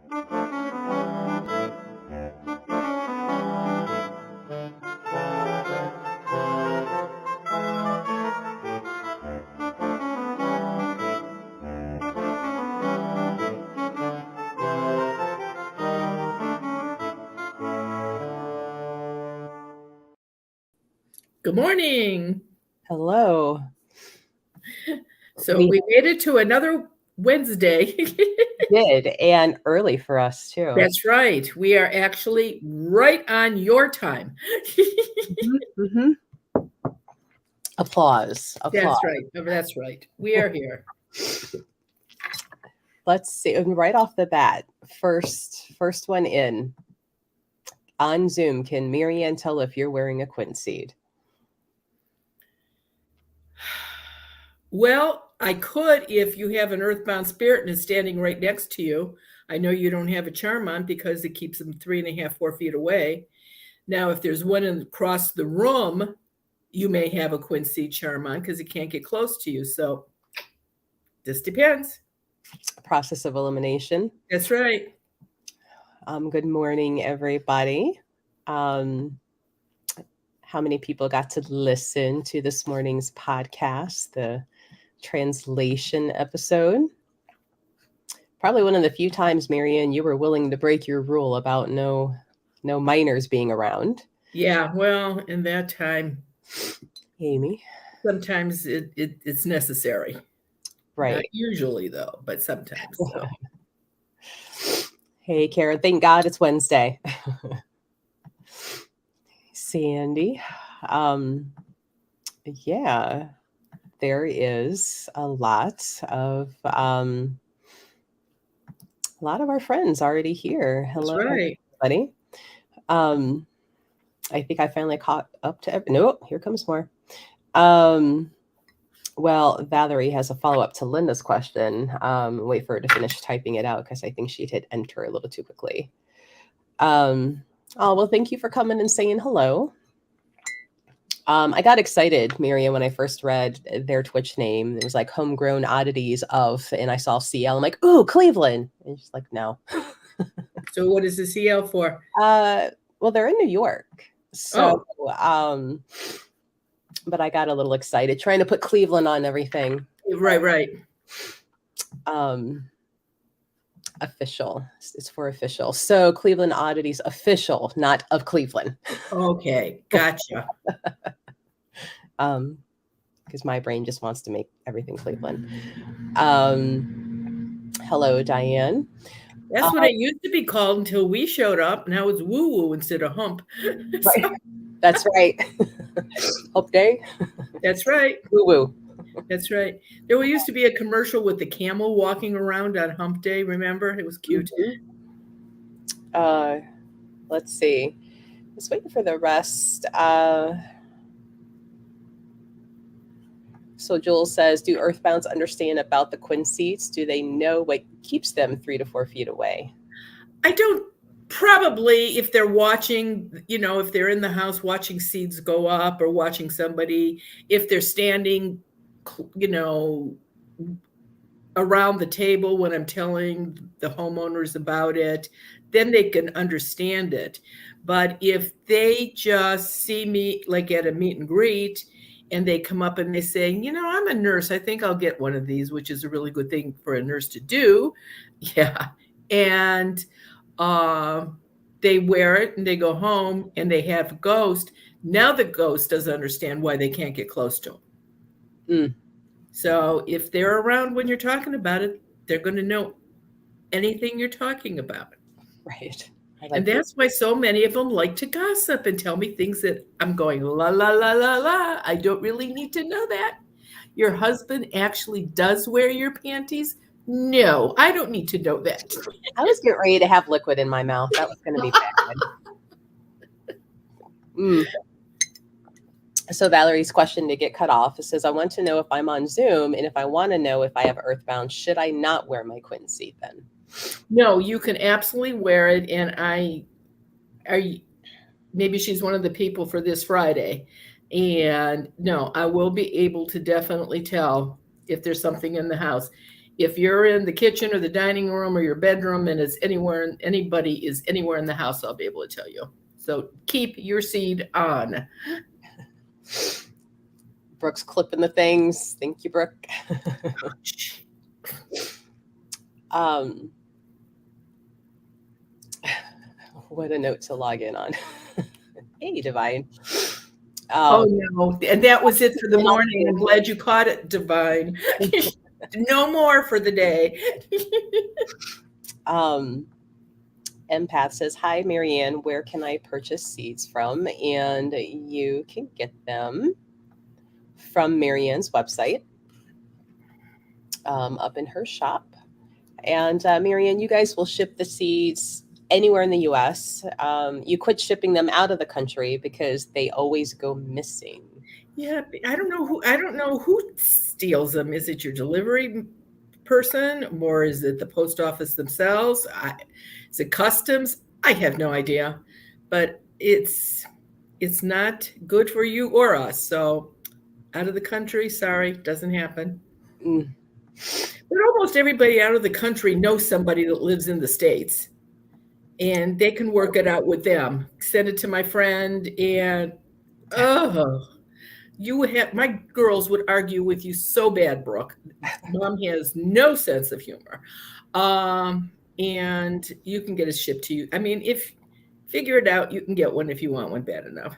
Good morning. Hello. So we made it to another Wednesday. Did, and early for us too. That's right. We are actually right on your time. Mm-hmm. Applause. That's right. That's right. We are here. Let's see. Right off the bat, first one in. On Zoom, can Marianne tell if you're wearing a quinseed? Well, I could if you have an earthbound spirit and it's standing right next to you. I know you don't have a charm on because it keeps them 3.5, 4 feet away. Now, if there's one across the room, you may have a quinseed charm on because it can't get close to you. So this depends. Process of elimination. That's right. Good morning, everybody. How many people got to listen to this morning's podcast, the translation episode? Probably one of the few times, Marianne, you were willing to break your rule about no minors being around. Yeah, well, in that time, Amy, sometimes it's necessary. Right. Not usually, though, but sometimes. So. Hey, Karen. Thank God it's Wednesday. Sandy. Yeah, there is a lot of our friends already here. Hello, That's right. everybody. I think I finally caught up to nope, here comes more. Well, Valerie has a follow-up to Linda's question. Wait for her to finish typing it out because I think she'd hit enter a little too quickly. Oh, well, thank you for coming and saying hello. I got excited, Marianne, when I first read their Twitch name. It was like Homegrown Oddities of, and I saw CL. I'm like, ooh, Cleveland. And she's like, no. So what is the CL for? Well, they're in New York. So, but I got a little excited trying to put Cleveland on everything. Right. Official. It's for official. So Cleveland Oddities official, not of Cleveland. Okay, gotcha. Because my brain just wants to make everything Cleveland. Hello, Diane. That's what it used to be called until we showed up. Now it's woo-woo instead of hump. Right. That's right. Hump day. That's right. Woo-woo. That's right. There used to be a commercial with the camel walking around on hump day. Remember? It was cute. Mm-hmm. Let's see. Just waiting for the rest. So Jules says, do earthbounds understand about the quinseeds? Do they know what keeps them 3 to 4 feet away? I don't. Probably if they're watching, if they're in the house watching seeds go up or watching somebody, if they're standing, around the table when I'm telling the homeowners about it, then they can understand it. But if they just see me like at a meet and greet and they come up and they say, I'm a nurse, I think I'll get one of these, which is a really good thing for a nurse to do. Yeah. And they wear it and they go home and they have a ghost. Now the ghost doesn't understand why they can't get close to them. So if they're around when you're talking about it, they're going to know anything you're talking about. Right. And that's why so many of them like to gossip and tell me things that I'm going, la, la, la, la, la. I don't really need to know that. Your husband actually does wear your panties? No, I don't need to know that. I was getting ready to have liquid in my mouth. That was going to be bad. So Valerie's question to get cut off, it says, I want to know if I'm on Zoom, and if I want to know if I have earthbound, should I not wear my quinseed then? No, you can absolutely wear it. And maybe she's one of the people for this Friday. And no, I will be able to definitely tell if there's something in the house. if you're in the kitchen or the dining room or your bedroom and it's anywhere, anybody is anywhere in the house, I'll be able to tell you. So keep your seed on. Brooke's clipping the things. Thank you, Brooke. What a note to log in on. Hey, Divine. Oh no, and that was it for the morning. I'm glad you caught it, Divine. No more for the day. Empath says, hi, Marianne, where can I purchase seeds from? And you can get them from Marianne's website up in her shop. And Marianne, you guys will ship the seeds anywhere in the U.S. You quit shipping them out of the country because they always go missing. Yeah, I don't know who steals them. Is it your delivery person, or is it the post office themselves? Is it customs? I have no idea, but it's not good for you or us. So out of the country, sorry, doesn't happen. But almost everybody out of the country knows somebody that lives in the States, and they can work it out with them. Send it to my friend, and my girls would argue with you so bad, Brooke. Mom has no sense of humor. And you can get it shipped to you. I mean, if figure it out, you can get one if you want one bad enough.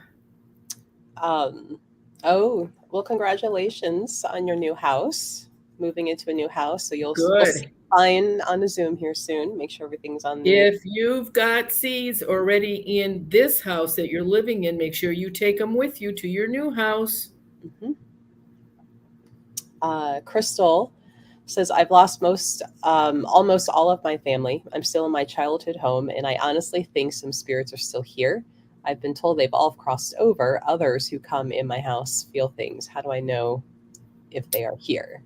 Oh, well, congratulations on your new house, moving into a new house. So you'll Good. fine on a Zoom here soon. Make sure everything's on. If you've got seeds already in this house that you're living in, make sure you take them with you to your new house. Crystal says, I've lost almost all of my family. I'm still in my childhood home, and I honestly think some spirits are still here. I've been told they've all crossed over. Others who come in my house feel things. How do I know if they are here?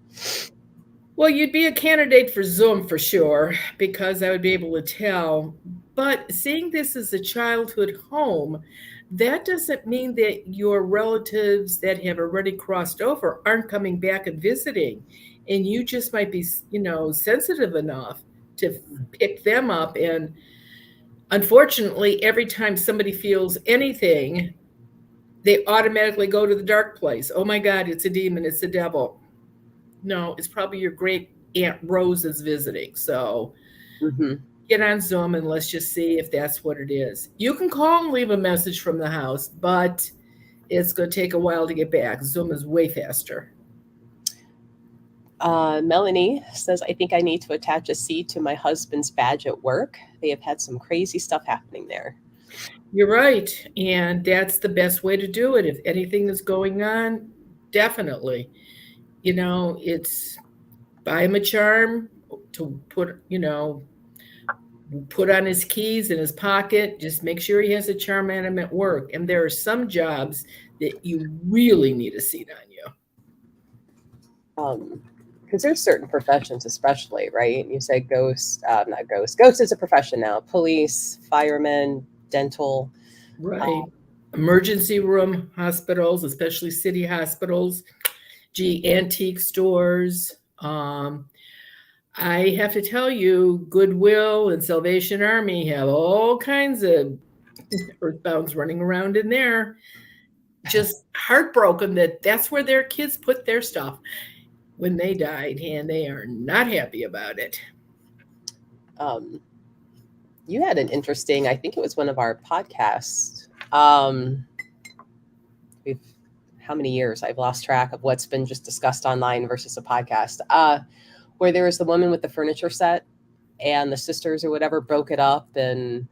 Well, you'd be a candidate for Zoom for sure, because I would be able to tell. But seeing this as a childhood home, that doesn't mean that your relatives that have already crossed over aren't coming back and visiting. And you just might be, sensitive enough to pick them up. And unfortunately, every time somebody feels anything, they automatically go to the dark place. Oh my God, it's a demon, it's a devil. No, it's probably your great Aunt Rose is visiting. So get on Zoom and let's just see if that's what it is. You can call and leave a message from the house, but it's going to take a while to get back. Zoom is way faster. Melanie says, I think I need to attach a seed to my husband's badge at work. They have had some crazy stuff happening there. You're right. And that's the best way to do it. If anything is going on, definitely. It's buy him a charm to put on his keys in his pocket. Just make sure he has a charm on him at work. And there are some jobs that you really need a seat on you. Because there's certain professions, especially, right? You say ghost, not ghost. Ghost is a profession now. Police, firemen, dental. Right. Emergency room hospitals, especially city hospitals. Antique stores. I have to tell you, Goodwill and Salvation Army have all kinds of earthbounds running around in there. Just heartbroken that that's where their kids put their stuff when they died, and they are not happy about it. You had an interesting, I think it was one of our podcasts. How many years? I've lost track of what's been just discussed online versus a podcast, where there was the woman with the furniture set and the sisters or whatever broke it up. And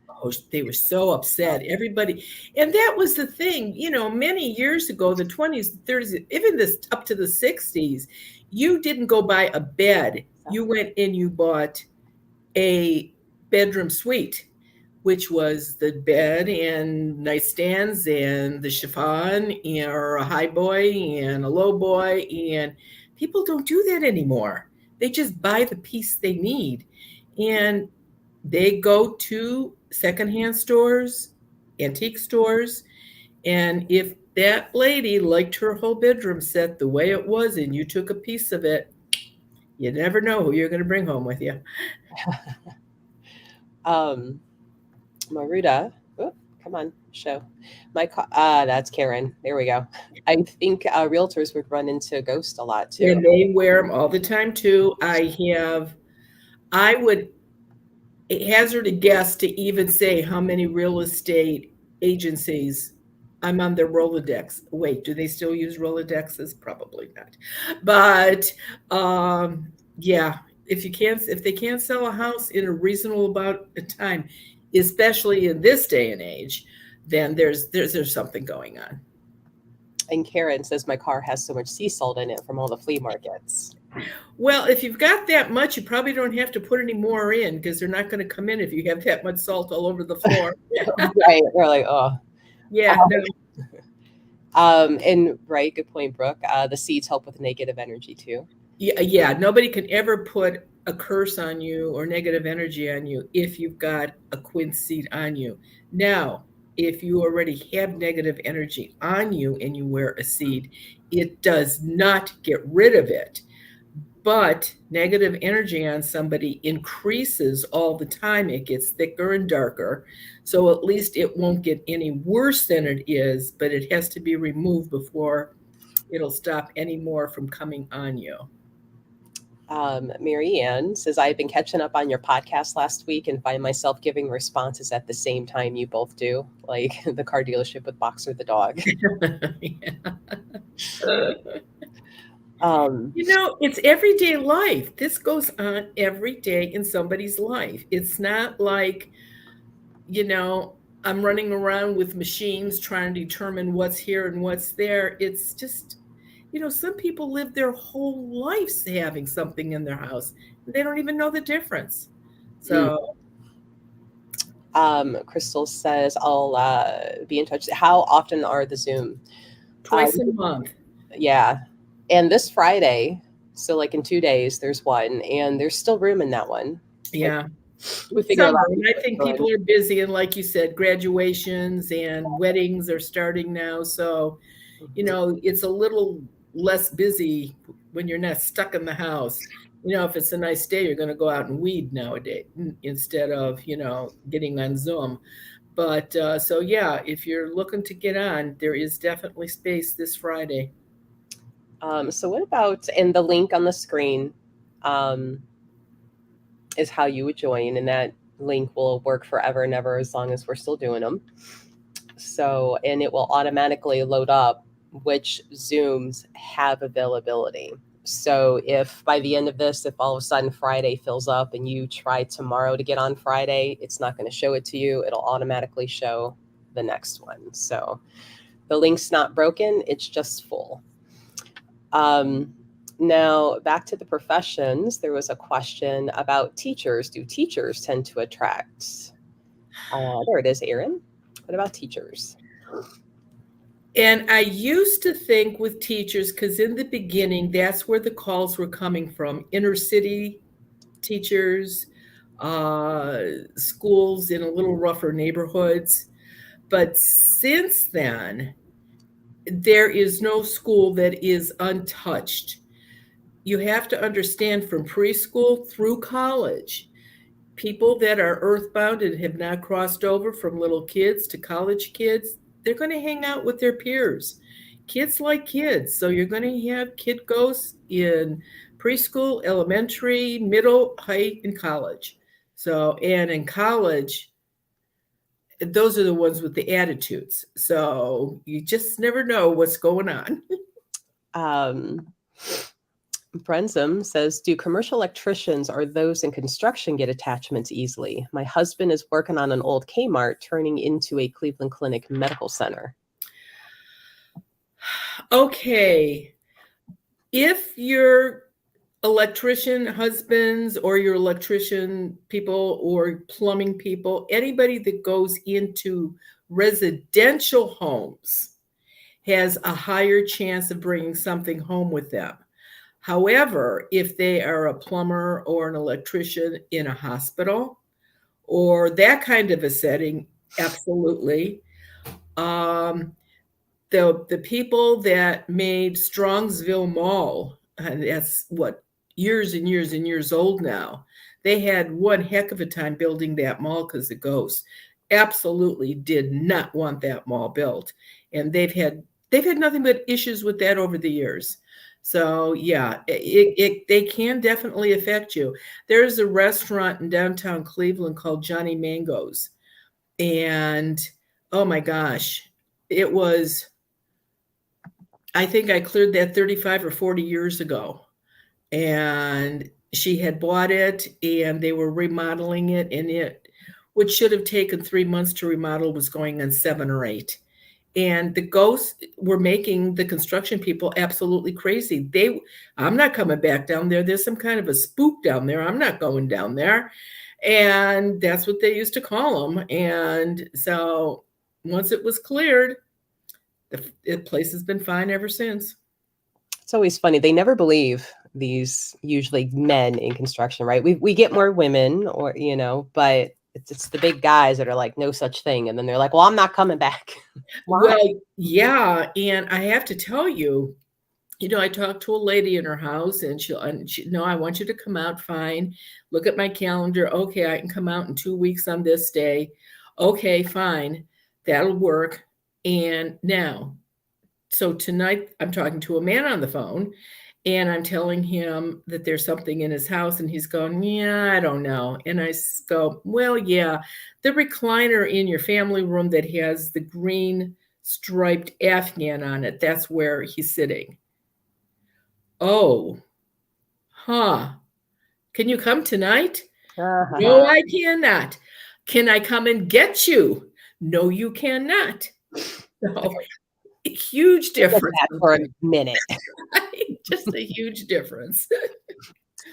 they were so upset. Everybody. And that was the thing, many years ago, the 20s, 30s, even this up to the 60s, you didn't go buy a bed. You went and you bought a bedroom suite, which was the bed and nightstands and the chiffon or a high boy and a low boy. And people don't do that anymore. They just buy the piece they need. And they go to secondhand stores, antique stores. And if that lady liked her whole bedroom set the way it was and you took a piece of it, You never know who you're going to bring home with you. Maruda, oh, come on, show. That's Karen. There we go. I think realtors would run into a ghost a lot too. And they wear them all the time too. I would hazard a guess to even say how many real estate agencies I'm on their Rolodex. Wait, do they still use Rolodexes? Probably not. But yeah, if they can't sell a house in a reasonable amount of time, especially in this day and age, then there's something going on. And Karen says my car has so much sea salt in it from all the flea markets. Well, if you've got that much, you probably don't have to put any more in because they're not going to come in if you have that much salt all over the floor. Right. They're like, oh. Yeah. No. And right, good point, Brooke. The seeds help with negative energy too. Yeah. Nobody can ever put a curse on you or negative energy on you if you've got a quince seed on you. Now, if you already have negative energy on you and you wear a seed, it does not get rid of it. But negative energy on somebody increases all the time. It gets thicker and darker. So at least it won't get any worse than it is, but it has to be removed before it'll stop any more from coming on you. Mary Ann says, I've been catching up on your podcast last week and find myself giving responses at the same time you both do, like the car dealership with Boxer the dog. It's everyday life. This goes on every day in somebody's life. It's not like, I'm running around with machines trying to determine what's here and what's there. It's just, some people live their whole lives having something in their house. And they don't even know the difference. So. Crystal says, I'll be in touch. How often are the Zoom? Twice a month. Yeah. And this Friday, so like in 2 days, there's one, and there's still room in that one. Yeah. We figure out. I think people are busy, and like you said, graduations and weddings are starting now. So, it's a little less busy when you're not stuck in the house. If it's a nice day, you're going to go out and weed nowadays instead of, getting on Zoom. But so, yeah, if you're looking to get on, there is definitely space this Friday. So what about, and the link on the screen is how you would join, and that link will work forever and ever as long as we're still doing them. So, and it will automatically load up which Zooms have availability. So if by the end of this, if all of a sudden Friday fills up and you try tomorrow to get on Friday, it's not going to show it to you. It'll automatically show the next one. So the link's not broken. It's just full. Now back to the professions. There was a question about teachers. Do teachers tend to attract? There it is, Erin. What about teachers? And I used to think with teachers, because in the beginning, that's where the calls were coming from, inner city teachers, schools in a little rougher neighborhoods. But since then, there is no school that is untouched. You have to understand, from preschool through college, people that are earthbound and have not crossed over from little kids to college kids, they're going to hang out with their peers. Kids like kids. So you're going to have kid ghosts in preschool, elementary, middle, high, and college. So, and in college, those are the ones with the attitudes. So you just never know what's going on. Brenzum says, do commercial electricians or those in construction get attachments easily? My husband is working on an old Kmart turning into a Cleveland Clinic medical center. Okay. If your electrician husbands or your electrician people or plumbing people, anybody that goes into residential homes has a higher chance of bringing something home with them. However, if they are a plumber or an electrician in a hospital or that kind of a setting, absolutely. The people that made Strongsville Mall, and that's what, years and years and years old now. They had one heck of a time building that mall because the ghosts absolutely did not want that mall built, and they've had nothing but issues with that over the years. So yeah, they can definitely affect you. There's a restaurant in downtown Cleveland called Johnny Mango's, and oh my gosh, it was, I think I cleared that 35 or 40 years ago. And she had bought it and they were remodeling it, and it, which should have taken 3 months to remodel, was going on 7 or 8. And the ghosts were making the construction people absolutely crazy. I'm not coming back down there. There's some kind of a spook down there. I'm not going down there. And that's what they used to call them. And so once it was cleared, the place has been fine ever since. It's always funny. They never believe these usually men in construction, right? We get more women, or but it's the big guys that are like, no such thing, and then they're like, well, I'm not coming back. Well, yeah, and I have to tell you, I talked to a lady in her house, and she, no, I want you to come out. Fine. Look at my calendar. Okay, I can come out in 2 weeks on this day. Okay, fine. That'll work. And now, so tonight I'm talking to a man on the phone, and I'm telling him that there's something in his house, and he's going, yeah, I don't know. And I go, well, yeah, the recliner in your family room that has the green striped Afghan on it, that's where he's sitting. Oh, huh. Can you come tonight? No, I cannot. Can I come and get you? No, you cannot. So, a huge difference. For a minute. Just a huge difference.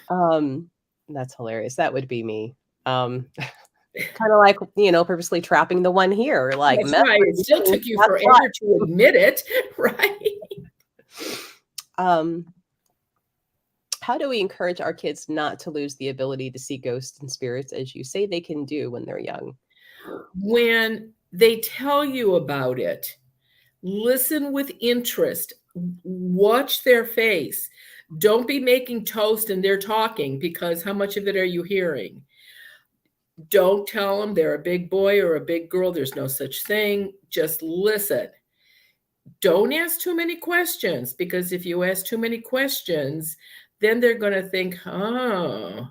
That's hilarious. That would be me. Kind of like, purposely trapping the one here. Like, that's right. It still took you forever to admit it, right? How do we encourage our kids not to lose the ability to see ghosts and spirits, as you say they can do when they're young? When they tell you about it, listen with interest. Watch their face. Don't be making toast and they're talking, because how much of it are you hearing? Don't tell them they're a big boy or a big girl. There's no such thing. Just listen. Don't ask too many questions, because if you ask too many questions, then they're going to think, oh,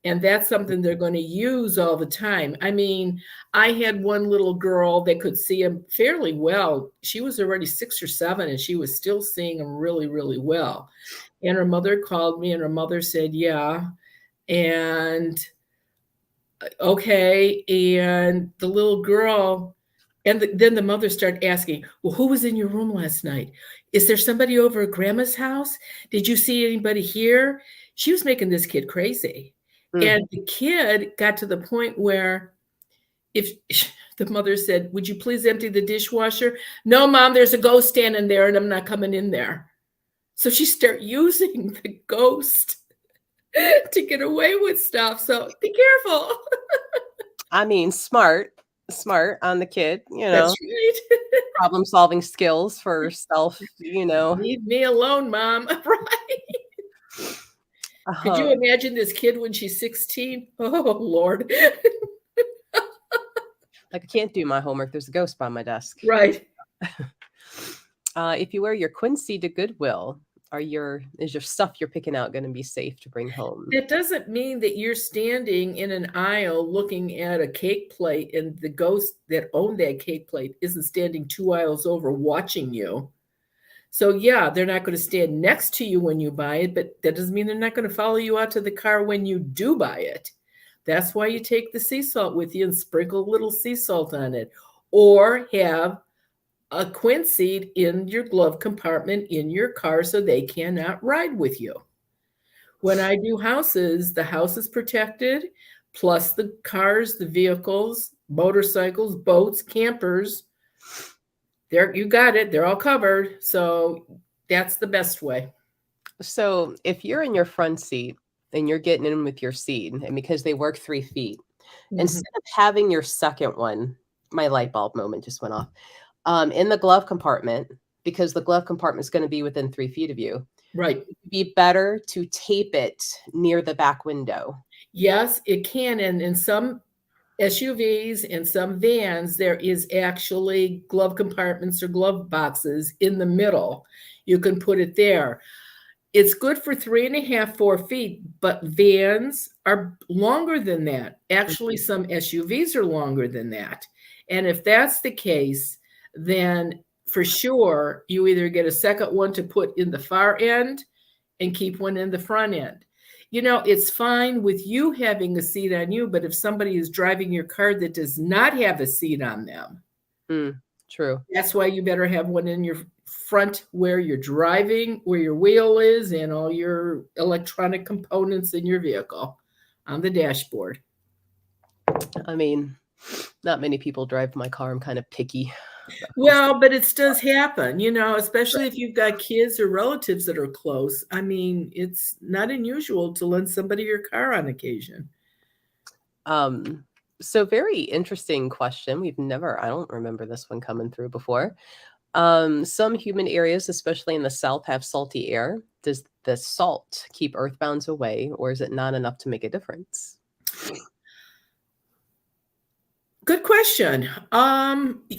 and that's something they're going to use all the time. I mean, I had one little girl that could see him fairly well. She was already 6 or 7, and she was still seeing him really, really well. And her mother called me, and her mother said, yeah. And okay. And the little girl, and then the mother started asking, well, who was in your room last night? Is there somebody over at grandma's house? Did you see anybody here? She was making this kid crazy. And the kid got to the point where, if the mother said, would you please empty the dishwasher? No, Mom, there's a ghost standing there and I'm not coming in there. So she started using the ghost to get away with stuff. So be careful. I mean, smart on the kid, That's right. problem solving skills for herself, Leave me alone, Mom. Right. Could you imagine this kid when she's 16? Oh, Lord. Like, I can't do my homework. There's a ghost by my desk. Right. If you wear your Quincy to Goodwill, is your stuff you're picking out going to be safe to bring home? That doesn't mean that you're standing in an aisle looking at a cake plate and the ghost that owned that cake plate isn't standing 2 aisles over watching you. So yeah, they're not going to stand next to you when you buy it, but that doesn't mean they're not going to follow you out to the car when you do buy it. That's why you take the sea salt with you and sprinkle a little sea salt on it, or have a quinseed in your glove compartment in your car so they cannot ride with you. When I do houses, the house is protected, plus the cars, the vehicles, motorcycles, boats, campers. There, you got it. They're all covered. So that's the best way. So if you're in your front seat and you're getting in with your seat, and because they work 3 feet, instead of having your second one, my light bulb moment just went off, in the glove compartment, because the glove compartment is going to be within 3 feet of you, Right. It'd be better to tape it near the back window. Yes, it can. And in some SUVs and some vans, there is actually glove compartments or glove boxes in the middle. You can put it there. It's good for 3.5, 4 feet, but vans are longer than that. Actually, some SUVs are longer than that. And if that's the case, then for sure, you either get a second one to put in the far end and keep one in the front end. It's fine with you having a seat on you, but if somebody is driving your car that does not have a seat on them, True. that's why you better have one in your front where you're driving, where your wheel is, and all your electronic components in your vehicle on the dashboard. I mean, not many people drive my car. I'm kind of picky. Well, but it does happen, especially if you've got kids or relatives that are close. I mean, it's not unusual to lend somebody your car on occasion. So very interesting question. I don't remember this one coming through before. Some human areas, especially in the South, have salty air. Does the salt keep earthbounds away, or is it not enough to make a difference? Good question.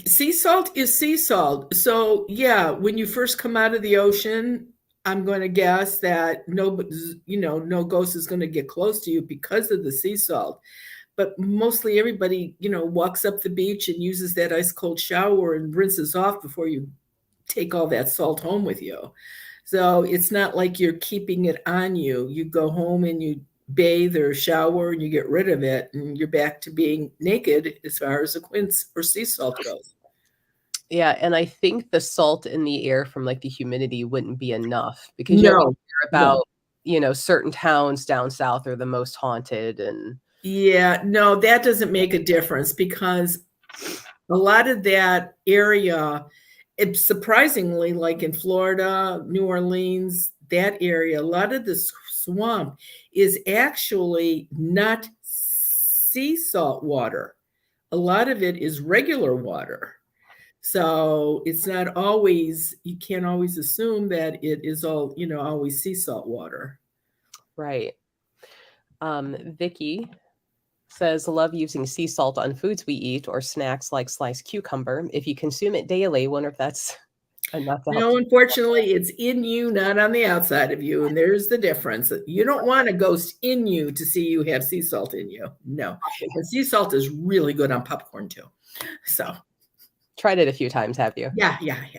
Sea salt is sea salt. So yeah, when you first come out of the ocean, I'm going to guess that no ghost is going to get close to you because of the sea salt. But mostly everybody, walks up the beach and uses that ice cold shower and rinses off before you take all that salt home with you. So it's not like you're keeping it on you. You go home and you bathe or shower and you get rid of it and you're back to being naked as far as the quince or sea salt goes. Yeah, and I think the salt in the air from like the humidity wouldn't be enough because you always hear about, certain towns down south are the most haunted and yeah, no, that doesn't make a difference because a lot of that area, it's surprisingly like in Florida, New Orleans, that area, a lot of the swamp is actually not sea salt water. A lot of it is regular water. So it's not always, you can't always assume that it is all, always sea salt water. Right. Vicky says, love using sea salt on foods we eat or snacks like sliced cucumber. If you consume it daily, wonder if that's enough to help. No, unfortunately, it's in you, not on the outside of you. And there's the difference. You don't want a ghost in you to see you have sea salt in you. No. And sea salt is really good on popcorn too. So tried it a few times, have you? Yeah, I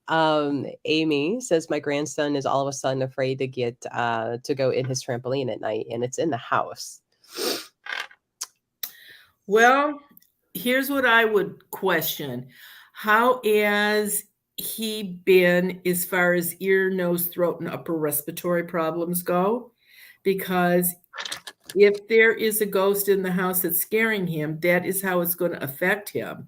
have. Amy says, my grandson is all of a sudden afraid to get to go in his trampoline at night, and it's in the house. Well, here's what I would question. How has he been as far as ear, nose, throat, and upper respiratory problems go? Because if there is a ghost in the house that's scaring him, that is how it's going to affect him.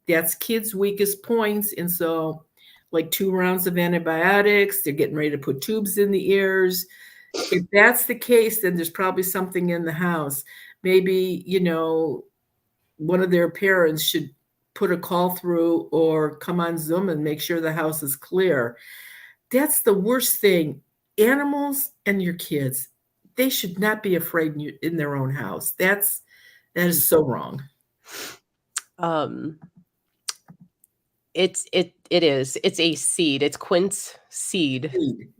That's kids' weakest points. And so, like 2 rounds of antibiotics, they're getting ready to put tubes in the ears. If that's the case, then there's probably something in the house. Maybe, one of their parents should put a call through or come on Zoom and make sure the house is clear. That's the worst thing. Animals and your kids, they should not be afraid in their own house. That is so wrong. It is. It's a seed. It's quince seed.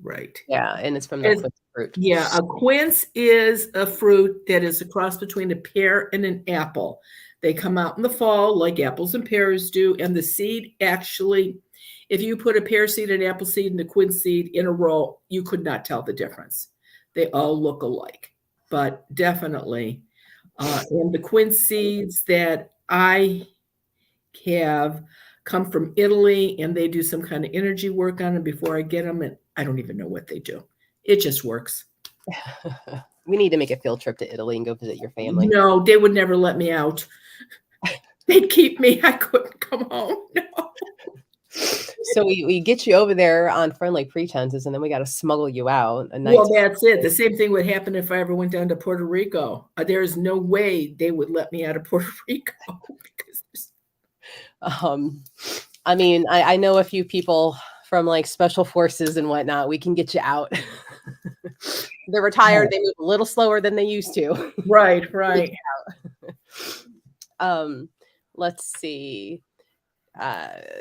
Right. Yeah, and it's from the quince fruit. Yeah, a quince is a fruit that is a cross between a pear and an apple. They come out in the fall like apples and pears do, and the seed actually, if you put a pear seed, an apple seed, and a quince seed in a row, you could not tell the difference. They all look alike, but definitely. And the quince seeds that I have come from Italy, and they do some kind of energy work on them before I get them, and I don't even know what they do. It just works. We need to make a field trip to Italy and go visit your family. No, they would never let me out. They'd keep me. I couldn't come home. No. So we get you over there on friendly pretenses, and then we got to smuggle you out. Well, that's it. The same thing would happen if I ever went down to Puerto Rico. There is no way they would let me out of Puerto Rico. I mean, I know a few people from like special forces and whatnot. We can get you out. They're retired. They move a little slower than they used to. Right, right. Let's see.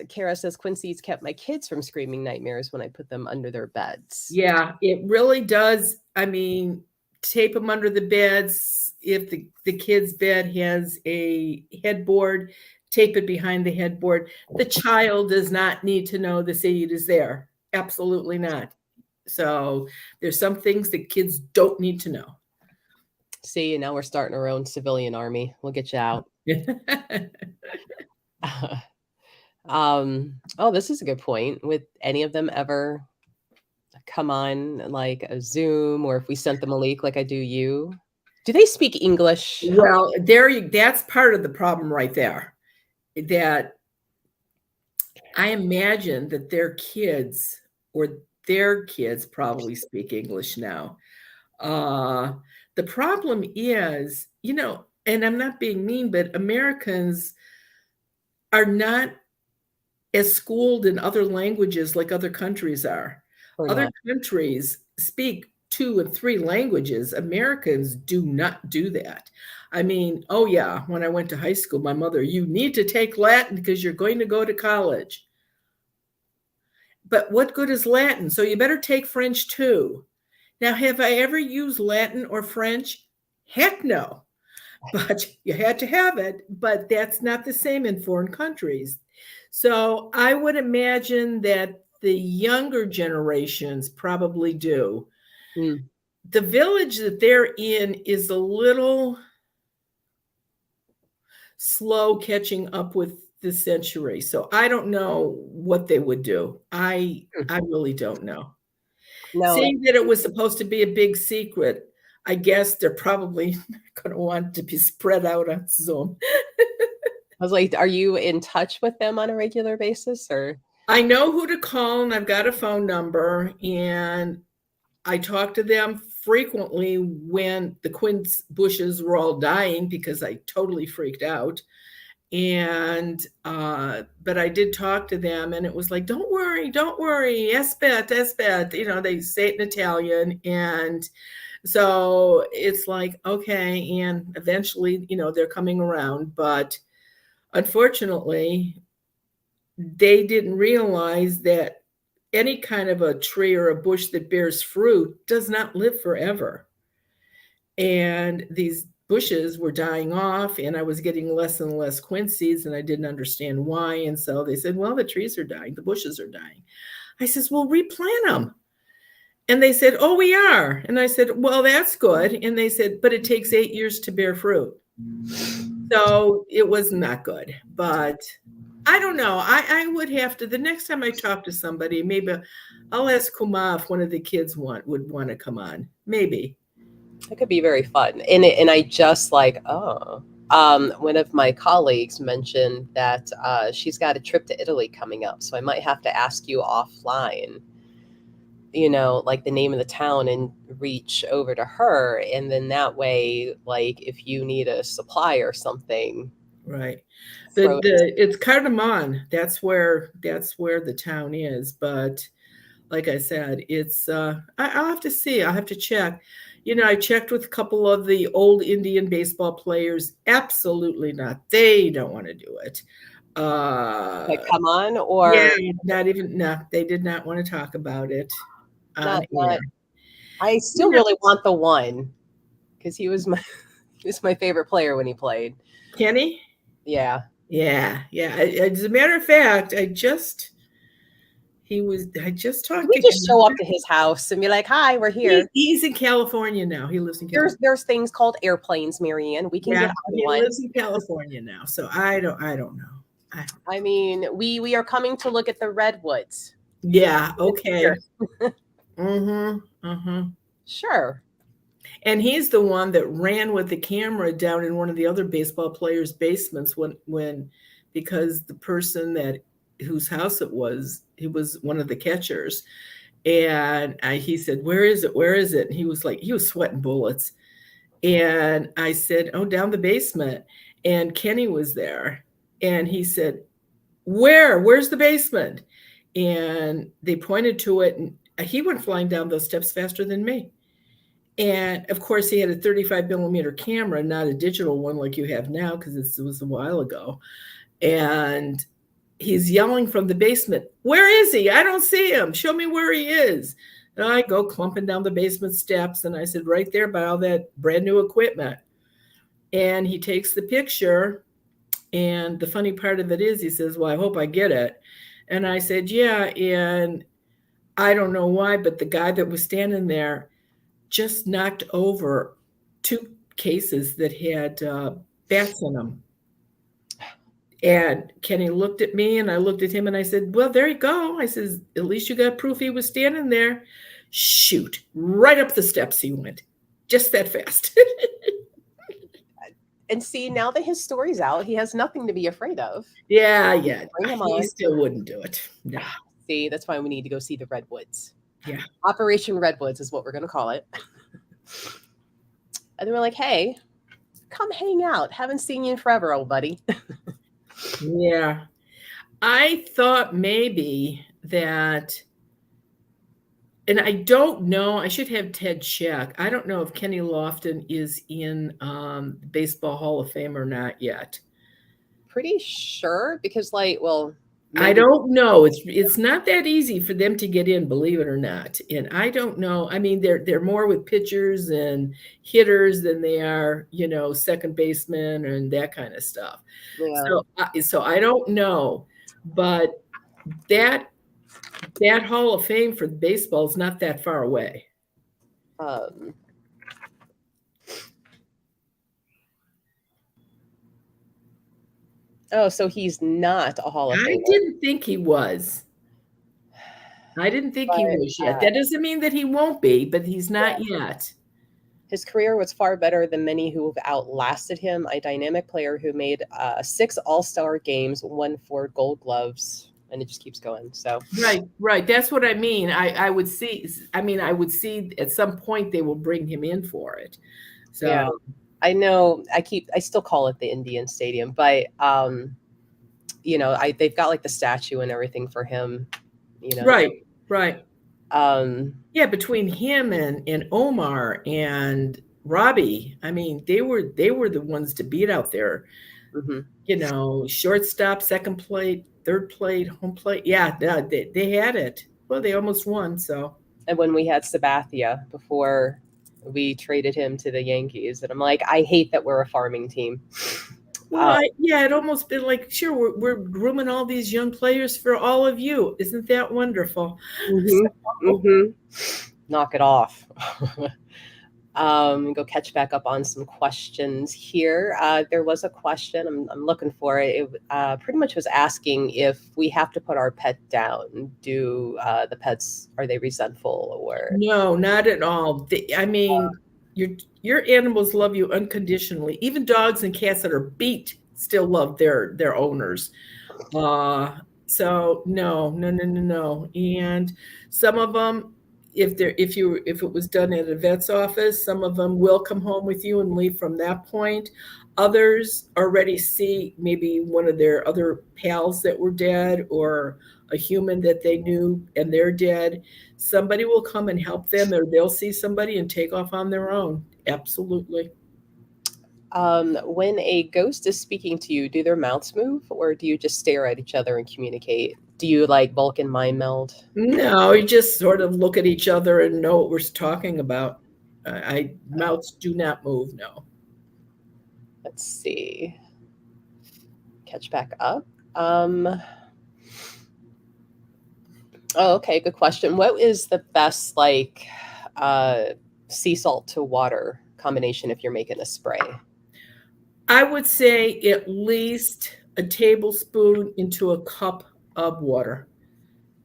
Kara says Quincy's kept my kids from screaming nightmares when I put them under their beds. Yeah, it really does. I mean, tape them under the beds. If the kid's bed has a headboard, tape it behind the headboard. The child does not need to know the seed is there. Absolutely not. So there's some things that kids don't need to know. See, and now we're starting our own civilian army. We'll get you out. Oh, this is a good point. Would any of them ever come on like a Zoom, or if we sent them a link like I do you? Do they speak English? Well, that's part of the problem right there. That I imagine that their kids probably speak English now. The problem is, and I'm not being mean, but Americans are not as schooled in other languages like other countries are. Other countries speak 2 and 3 languages. Americans do not do that. I mean, oh yeah, when I went to high school, my mother, you need to take Latin because you're going to go to college. But what good is Latin? So you better take French too. Now, have I ever used Latin or French? Heck no. But you had to have it. But that's not the same in foreign countries. So I would imagine that the younger generations probably do. The village that they're in is a little slow catching up with the century. So I don't know what they would do. I really don't know. No. Seeing that it was supposed to be a big secret, I guess they're probably going to want to be spread out on Zoom. I was like, are you in touch with them on a regular basis, or? I know who to call, and I've got a phone number, and I talk to them frequently when the quince bushes were all dying because I totally freaked out. And but I did talk to them, and it was like, don't worry, espet, they say it in Italian. And so it's like, okay. And eventually, they're coming around, but unfortunately, they didn't realize that any kind of a tree or a bush that bears fruit does not live forever. And these bushes were dying off, and I was getting less and less quinces, and I didn't understand why. And so they said, well, the trees are dying, the bushes are dying. I says, well, replant them. And they said, oh, we are. And I said, well, that's good. And they said, but it takes 8 years to bear fruit. So it was not good. But I don't know. I would have to, the next time I talk to somebody, maybe I'll ask Kuma if one of the kids would want to come on. Maybe. It could be very fun. And I just like, one of my colleagues mentioned that she's got a trip to Italy coming up. So I might have to ask you offline, like the name of the town, and reach over to her. And then that way, like if you need a supply or something. Right. It's Cardamom. That's where the town is. But like I said, it's I'll have to see. I'll have to check. I checked with a couple of the old Indian baseball players. Absolutely not. They don't want to do it. Like, come on, or yeah, not even. No, they did not want to talk about it. I still really want the one, because he was my favorite player when he played. Kenny? Yeah. As a matter of fact, I just talked to him. Just show up to his house and be like, hi, we're here. He's in California now. He lives in California. There's things called airplanes, Marianne. We can get on one. He lives in California now. So I don't know. I mean, we are coming to look at the redwoods. Yeah, okay. Sure. And he's the one that ran with the camera down in one of the other baseball players' basements because the person whose house it was, he was one of the catchers. And he said, where is it? And he was sweating bullets. And I said, oh, down the basement. And Kenny was there. And he said, where's the basement? and they pointed to it, and he went flying down those steps faster than me. And of course, he had a 35 millimeter camera, not a digital one like you have now, because this was a while ago. And he's yelling from the basement, "Where is he? I don't see him. Show me where he is." And I go clumping down the basement steps, and I said, "Right there by all that brand new equipment." And he takes the picture. And the funny part of it is, he says, "Well, I hope I get it." And I said, "Yeah." And I don't know why, but the guy that was standing there just knocked over 2 cases that had bats in them. And Kenny looked at me, and I looked at him, and I said, "Well, there you go." I says, "At least you got proof he was standing there." Shoot, right up the steps he went, just that fast. And see, now that his story's out, he has nothing to be afraid of. Yeah. Bring him He on. still wouldn't do it. No. See, that's why we need to go see the Redwoods. Yeah. Operation Redwoods is what we're going to call it. And they were like, "Hey, come hang out. Haven't seen you in forever, old buddy." Yeah. I thought maybe that, and I don't know, I should have Ted check. I don't know if Kenny Lofton is in Baseball Hall of Fame or not yet. Pretty sure, because I don't know. It's not that easy for them to get in, believe it or not. And I don't know. I mean, they're more with pitchers and hitters than they are, second baseman and that kind of stuff. Yeah. So I don't know, but that Hall of Fame for baseball is not that far away. So he's not a Hall of Famer. I didn't think he was. I didn't think he was yet. That doesn't mean that he won't be, but he's not yet. His career was far better than many who have outlasted him. A dynamic player who made 6 All-Star games, won 4 Gold Gloves, and it just keeps going. So right. That's what I mean. I would see. I mean, I would see at some point they will bring him in for it. So yeah. I know. I still call it the Indian Stadium, but they've got like the statue and everything for him. Right. Yeah, between him and Omar and Robbie, I mean, they were the ones to beat out there. Mm-hmm. Shortstop, second plate, third plate, home plate. Yeah, they had it. Well, they almost won. So. And when we had Sabathia before we traded him to the Yankees, and I'm like, I hate that we're a farming team. Well, it almost been like, sure, we're grooming all these young players for all of you. Isn't that wonderful? Mm-hmm. Knock it off. Go catch back up on some questions here. There was a question, I'm looking for it. It pretty much was asking if we have to put our pet down. Do the pets, are they resentful or? No, not at all. Your animals love you unconditionally. Even dogs and cats that are beat still love their owners. So no. And some of them, if it was done at a vet's office, some of them will come home with you and leave from that point. Others already see maybe one of their other pals that were dead, or a human that they knew and they're dead. Somebody will come and help them, or they'll see somebody and take off on their own. Absolutely. When a ghost is speaking to you, do their mouths move, or do you just stare at each other and communicate? Do you like Vulcan mind meld? No, you just sort of look at each other and know what we're talking about. Mouths do not move, no. Let's see. Catch back up. Okay, good question. What is the best sea salt to water combination if you're making a spray? I would say at least a tablespoon into a cup of water,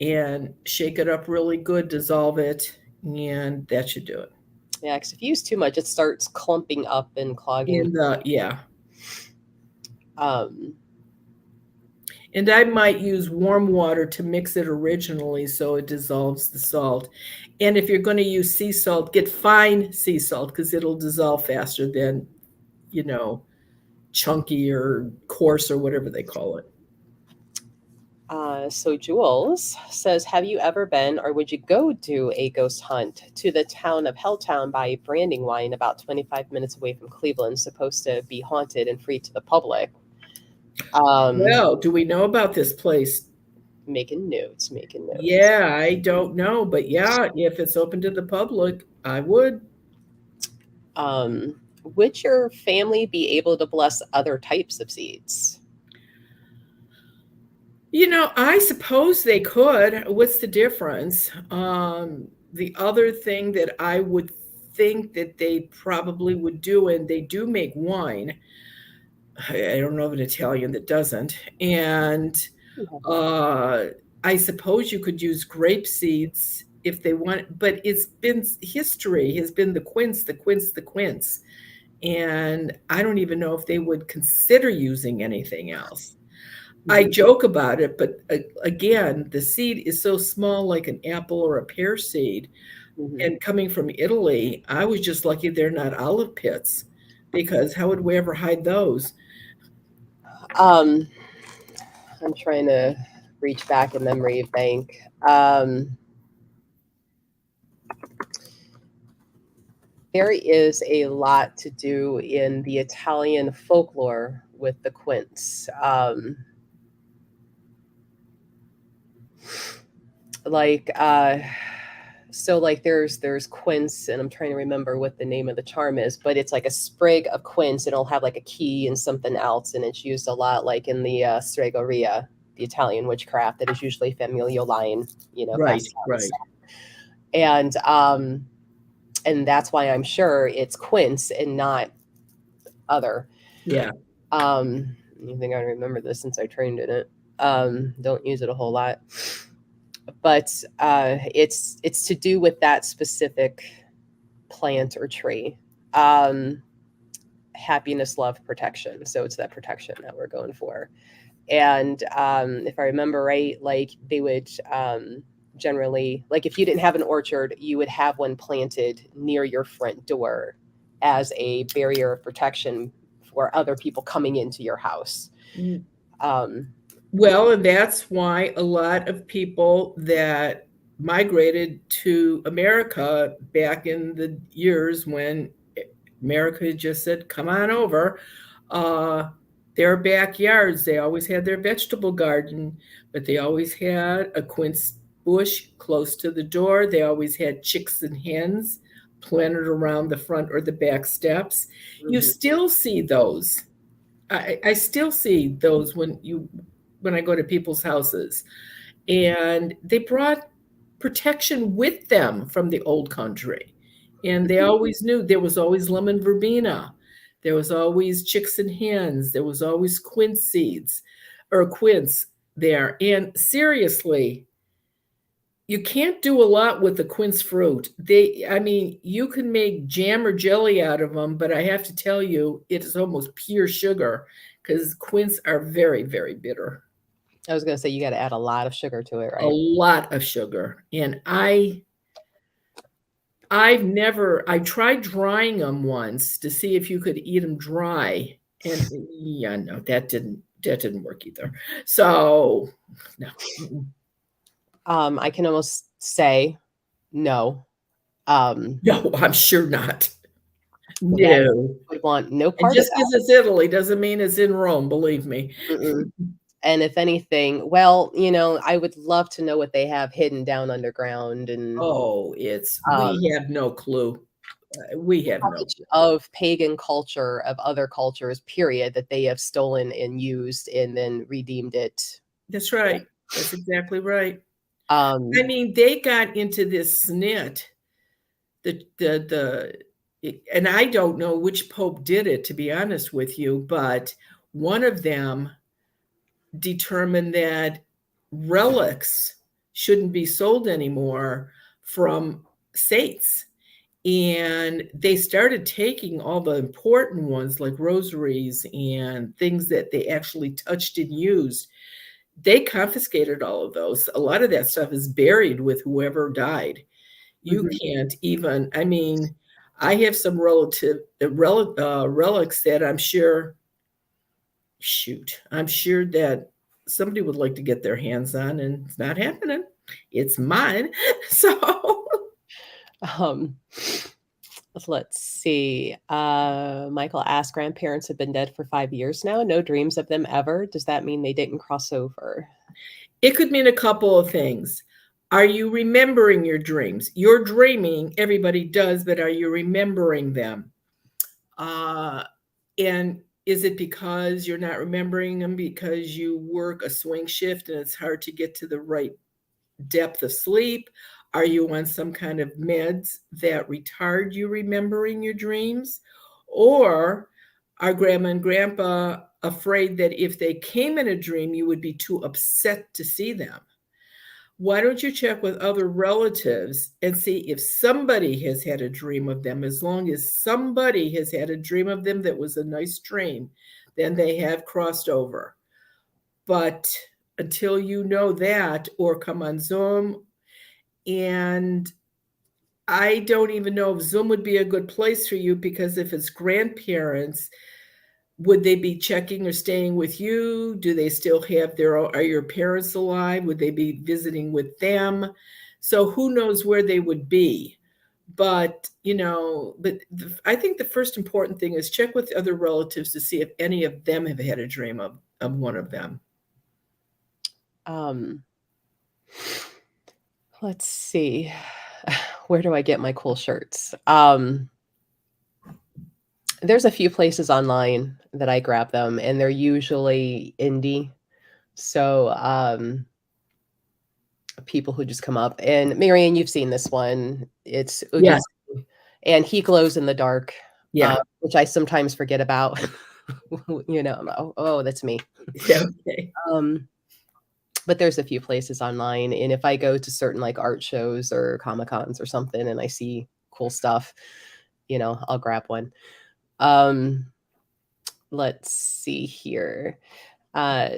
and shake it up really good, dissolve it, and that should do it. Yeah, because if you use too much, it starts clumping up and clogging. And I might use warm water to mix it originally so it dissolves the salt. And if you're going to use sea salt, get fine sea salt, because it'll dissolve faster than, chunky or coarse or whatever they call it. So Jules says, have you ever been or would you go do a ghost hunt to the town of Helltown by Brandywine, about 25 minutes away from Cleveland, supposed to be haunted and free to the public? Well, do we know about this place? Making notes. Yeah, I don't know, but yeah, if it's open to the public, I would. Would your family be able to bless other types of seeds? I suppose they could. What's the difference? The other thing that I would think that they probably would do, and they do make wine. I don't know of an Italian that doesn't. And I suppose you could use grape seeds if they want, but it's been history has been the quince, the quince, the quince. And I don't even know if they would consider using anything else. I joke about it, but again, the seed is so small, like an apple or a pear seed. And coming from Italy, I was just lucky they're not olive pits, because how would we ever hide those? I'm trying to reach back in memory bank. There is a lot to do in the Italian folklore with the quince. So like there's quince, and I'm trying to remember what the name of the charm is, but it's like a sprig of quince, and it'll have like a key and something else, and it's used a lot like in the stregoria, the Italian witchcraft, that is usually familial line, Right, passed down. right. And that's why I'm sure it's quince and not other. Yeah. I think I remember this since I trained in it. Don't use it a whole lot, but it's to do with that specific plant or tree. Happiness, love, protection. So it's that protection that we're going for. And if I remember right, like they would generally, like if you didn't have an orchard, you would have one planted near your front door as a barrier of protection for other people coming into your house. Well, and that's why a lot of people that migrated to America back in the years when America just said, come on over, their backyards, they always had their vegetable garden, but they always had a quince bush close to the door. They always had chicks and hens planted around the front or the back steps. You still see those. I still see those when I go to people's houses, and they brought protection with them from the old country. And they always knew there was always lemon verbena. There was always chicks and hens. There was always quince seeds or quince there. And seriously, you can't do a lot with the quince fruit. You can make jam or jelly out of them, but I have to tell you, it is almost pure sugar, because quince are very, very bitter. I was going to say, you got to add a lot of sugar to it, right? A lot of sugar. And I tried drying them once to see if you could eat them dry. And yeah, no, that didn't work either. So no. I can almost say no. No, I'm sure not. No. Would want no part just of because it's Italy doesn't mean it's in Rome, believe me. And if anything, well, I would love to know what they have hidden down underground. And we have no clue. We have no clue. Of pagan culture, of other cultures, period, that they have stolen and used and then redeemed it. That's right. That's exactly right. They got into this snit. And I don't know which pope did it, to be honest with you, but one of them determined that relics shouldn't be sold anymore from saints. And they started taking all the important ones, like rosaries and things that they actually touched and used. They confiscated all of those. A lot of that stuff is buried with whoever died. You can't even, I have some relics that I'm sure that somebody would like to get their hands on, and it's not happening. It's mine. So Um, let's see. Michael asked, grandparents have been dead for 5 years now. No dreams of them ever. Does that mean they didn't cross over? it could mean a couple of things. Are you remembering your dreams? You're dreaming, everybody does, but are you remembering them? And is it because you're not remembering them because you work a swing shift and it's hard to get to the right depth of sleep? Are you on some kind of meds that retard you remembering your dreams? Or are grandma and grandpa afraid that if they came in a dream, you would be too upset to see them? Why don't you check with other relatives and see if somebody has had a dream of them? As long as somebody has had a dream of them that was a nice dream, then they have crossed over. But until you know that, or come on Zoom, and I don't even know if Zoom would be a good place for you, because if it's grandparents, would they be checking or staying with you? Do they still have are your parents alive? Would they be visiting with them? So who knows where they would be? But, I think the first important thing is check with other relatives to see if any of them have had a dream of one of them. Let's see. Where do I get my cool shirts? There's a few places online that I grab them, and they're usually indie. So people who just come up. And Marianne, you've seen this one. It's Oogie, Yes. and he glows in the dark. Yeah. Which I sometimes forget about. Oh, that's me. Okay. But there's a few places online, and if I go to certain like art shows or Comic-Cons or something and I see cool stuff, I'll grab one. Let's see here.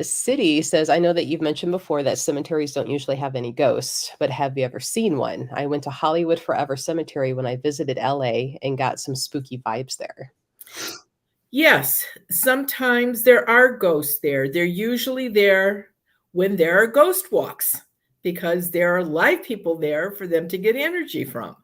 City says, I know that you've mentioned before that cemeteries don't usually have any ghosts, but have you ever seen one? I went to Hollywood Forever Cemetery when I visited LA and got some spooky vibes there. Yes, sometimes there are ghosts there. They're usually there when there are ghost walks, because there are live people there for them to get energy from.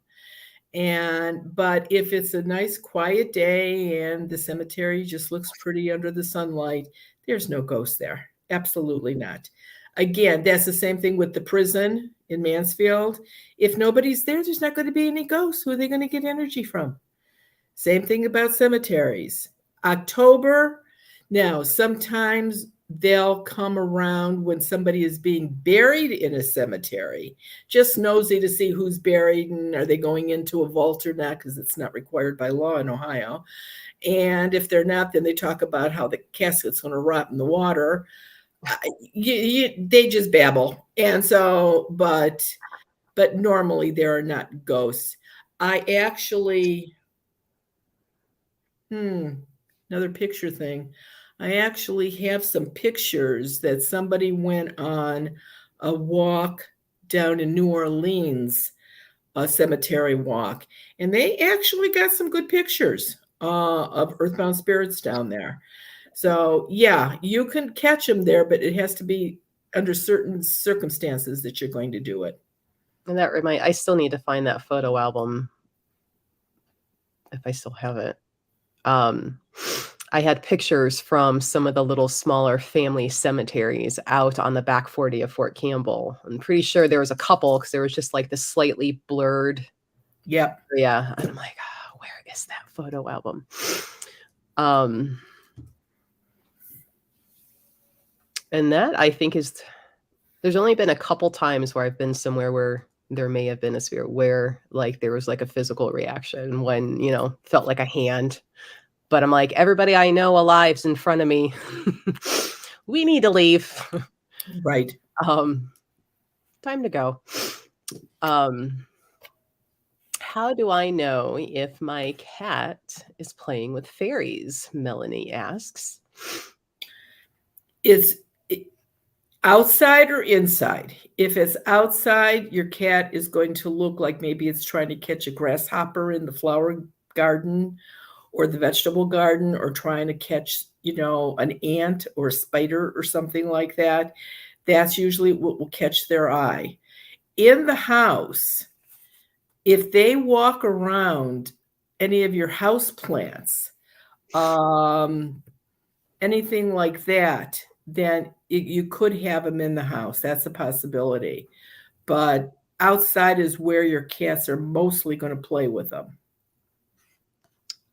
But if it's a nice quiet day and the cemetery just looks pretty under the sunlight, there's no ghost there. Absolutely not. Again, that's the same thing with the prison in Mansfield. If nobody's there, there's not going to be any ghosts. Who are they going to get energy from? Same thing about cemeteries. October, now sometimes they'll come around when somebody is being buried in a cemetery, just nosy to see who's buried and are they going into a vault or not, because it's not required by law in Ohio. And if they're not, then they talk about how the casket's going to rot in the water. They just babble. And so, but normally there are not ghosts. I actually, another picture thing. I actually have some pictures that somebody went on a walk down in New Orleans, a cemetery walk, and they actually got some good pictures of earthbound spirits down there. So yeah, you can catch them there, but it has to be under certain circumstances that you're going to do it. And I still need to find that photo album if I still have it. I had pictures from some of the little smaller family cemeteries out on the back 40 of Fort Campbell. I'm pretty sure there was a couple, because there was just like this slightly blurred. Yep. Yeah. And I'm like, where is that photo album? And that, I think, there's only been a couple times where I've been somewhere where there may have been a spirit where like there was like a physical reaction when, felt like a hand. But I'm like, everybody I know alive's in front of me. We need to leave. Right. Time to go. How do I know if my cat is playing with fairies? Melanie asks. It's outside or inside? If it's outside, your cat is going to look like maybe it's trying to catch a grasshopper in the flower garden or the vegetable garden, or trying to catch an ant or a spider or something like that, that's usually what will catch their eye. In the house, if they walk around any of your house plants, anything like that, then you could have them in the house. That's a possibility. But outside is where your cats are mostly going to play with them.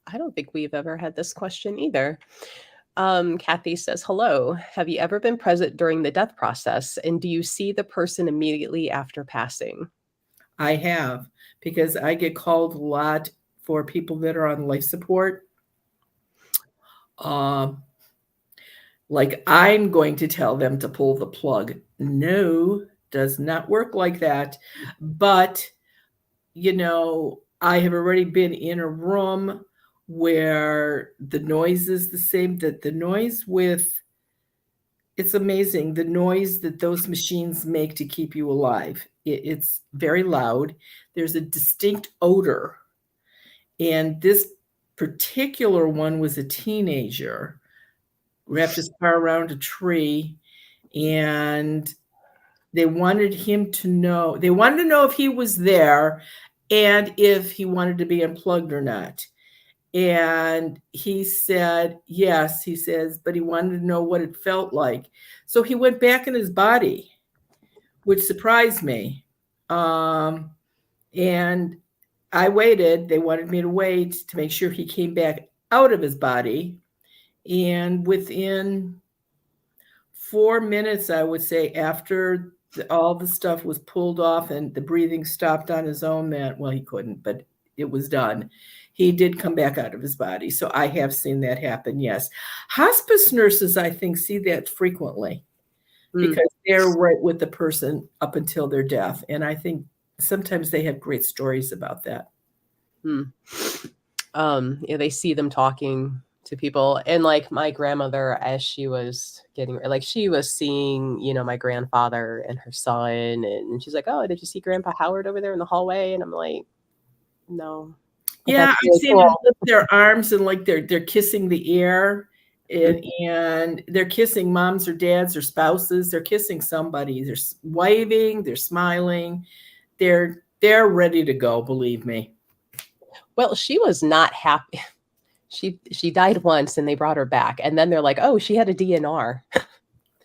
I don't think we've ever had this question either. Kathy says, hello. Have you ever been present during the death process? And do you see the person immediately after passing? I have, because I get called a lot for people that are on life support. Like I'm going to tell them to pull the plug. No, does not work like that. But, I have already been in a room where the noise is the same, that the noise it's amazing the noise that those machines make to keep you alive. It's very loud. There's a distinct odor. And this particular one was a teenager, wrapped his car around a tree, and they wanted to know if he was there and if he wanted to be unplugged or not. And he said, yes, he says, but he wanted to know what it felt like. So he went back in his body, which surprised me. And I waited. They wanted me to wait to make sure he came back out of his body. And within 4 minutes, I would say, after all the stuff was pulled off and the breathing stopped on his own, he couldn't, but it was done. He did come back out of his body. So I have seen that happen, yes. Hospice nurses, I think, see that frequently because they're right with the person up until their death. And I think sometimes they have great stories about that. Yeah, they see them talking to people. And like my grandmother, as she was she was seeing, my grandfather and her son. And she's like, oh, did you see Grandpa Howard over there in the hallway? And I'm like, no. But yeah, really I've seen them lift their arms and like they're kissing the air, and they're kissing moms or dads or spouses. They're kissing somebody. They're waving. They're smiling. They're ready to go. Believe me. Well, she was not happy. She died once, and they brought her back, and then they're like, oh, she had a DNR.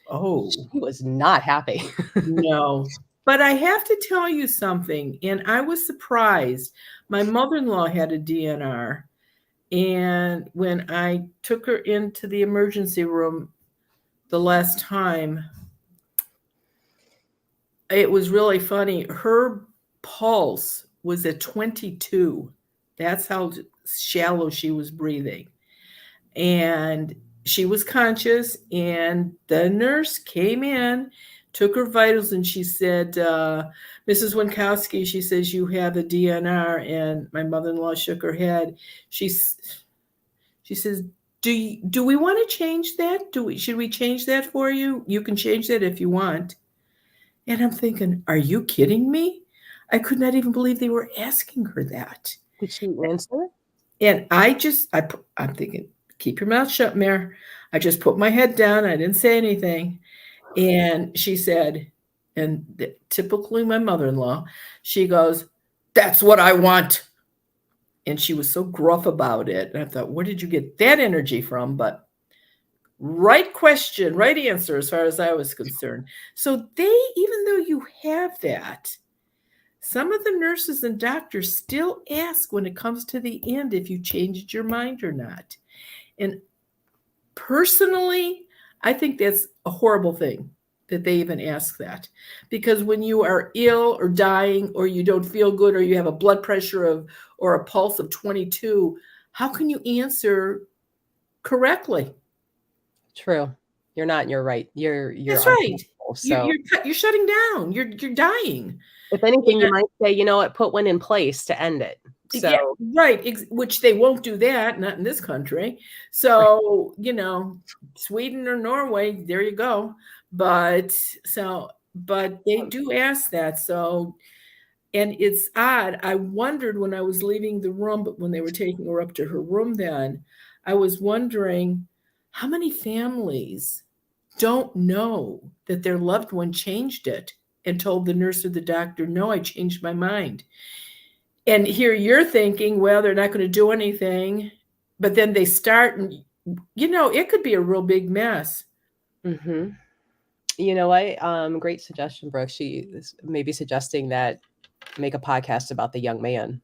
Oh, she was not happy. No. But I have to tell you something, and I was surprised. My mother-in-law had a DNR, and when I took her into the emergency room the last time, it was really funny. Her pulse was at 22. That's how shallow she was breathing. And she was conscious, and the nurse came in, took her vitals, and she said, Mrs. Winkowski, she says, you have a DNR. And my mother-in-law shook her head. She says, do we want to change that? Should we change that for you? You can change that if you want. And I'm thinking, are you kidding me? I could not even believe they were asking her that. Did she answer? And I'm thinking, keep your mouth shut, Mare. I just put my head down. I didn't say anything. And she said, and typically my mother-in-law, she goes, that's what I want. And she was so gruff about it. And I thought, where did you get that energy from? But right question, right answer as far as I was concerned. So even though you have that, some of the nurses and doctors still ask when it comes to the end if you changed your mind or not. And personally, I think that's a horrible thing that they even ask that. Because when you are ill or dying or you don't feel good or you have a blood pressure or a pulse of 22, how can you answer correctly? True. You're not in your right. You're That's right. So You're shutting down. You're dying. If anything, you might say, you know what, put one in place to end it. So yeah, right, which they won't do that, not in this country. So, Sweden or Norway, there you go. But they do ask that. So, and it's odd. I wondered when I was leaving the room, but when they were taking her up to her room then, I was wondering, How many families don't know that their loved one changed it and told the nurse or the doctor, no, I changed my mind? And here you're thinking, well, they're not going to do anything, but then they start, and it could be a real big mess. Mm-hmm. You know what? Great suggestion, Brooke. She is maybe suggesting that make a podcast about the young man,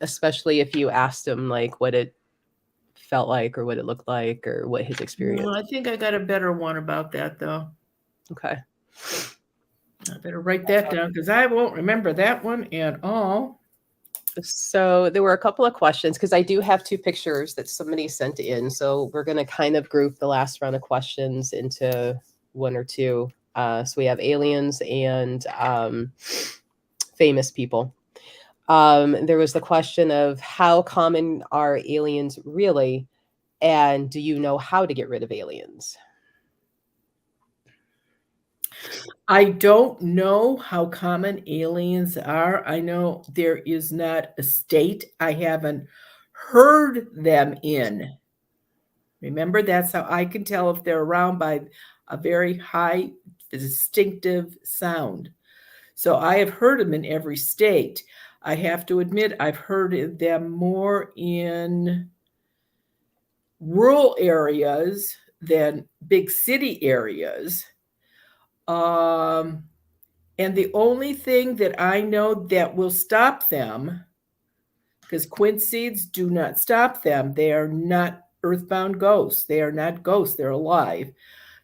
especially if you asked him like what it felt like or what it looked like or what his experience. No, I think I got a better one about that though. Okay. I better write that down because I won't remember that one at all. So there were a couple of questions because I do have 2 pictures that somebody sent in. So we're going to kind of group the last round of questions into 1 or 2. So we have aliens and famous people. There was the question of how common are aliens really? And do you know how to get rid of aliens? I don't know how common aliens are. I know there is not a state I haven't heard them in. Remember, that's how I can tell if they're around, by a very high, distinctive sound. So I have heard them in every state. I have to admit, I've heard them more in rural areas than big city areas. And the only thing that I know that will stop them, because quinceads do not stop them, they are not earthbound ghosts. They are not ghosts, they're alive.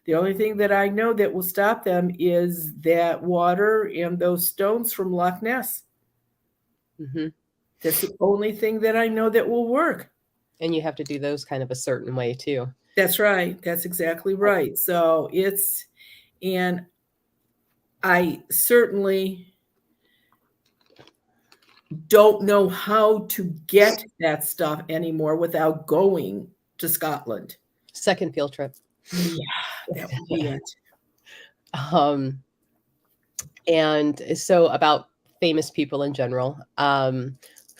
The only thing that I know that will stop them is that water and those stones from Loch Ness. Mm-hmm. That's the only thing that I know that will work. And you have to do those kind of a certain way too. That's right. That's exactly right. So and I certainly don't know how to get that stuff anymore without going to Scotland. Second field trip. Yeah, that would be it. And so about famous people in general,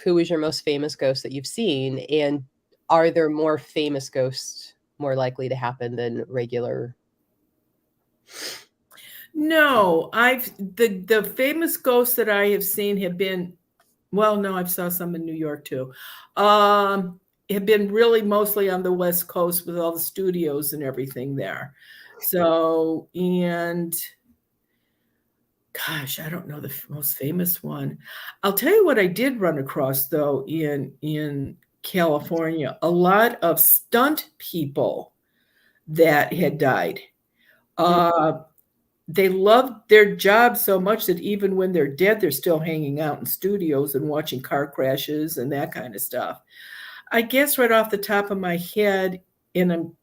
who is your most famous ghost that you've seen? And are there more famous ghosts more likely to happen than regular? No, the famous ghosts that I have seen have been, well, no, I've saw some in New York too. Have been really mostly on the West Coast with all the studios and everything there. So, and gosh, I don't know the most famous one. I'll tell you what I did run across though in California, a lot of stunt people that had died. They loved their job so much that even when they're dead, they're still hanging out in studios and watching car crashes and that kind of stuff. I guess right off the top of my head, and I'm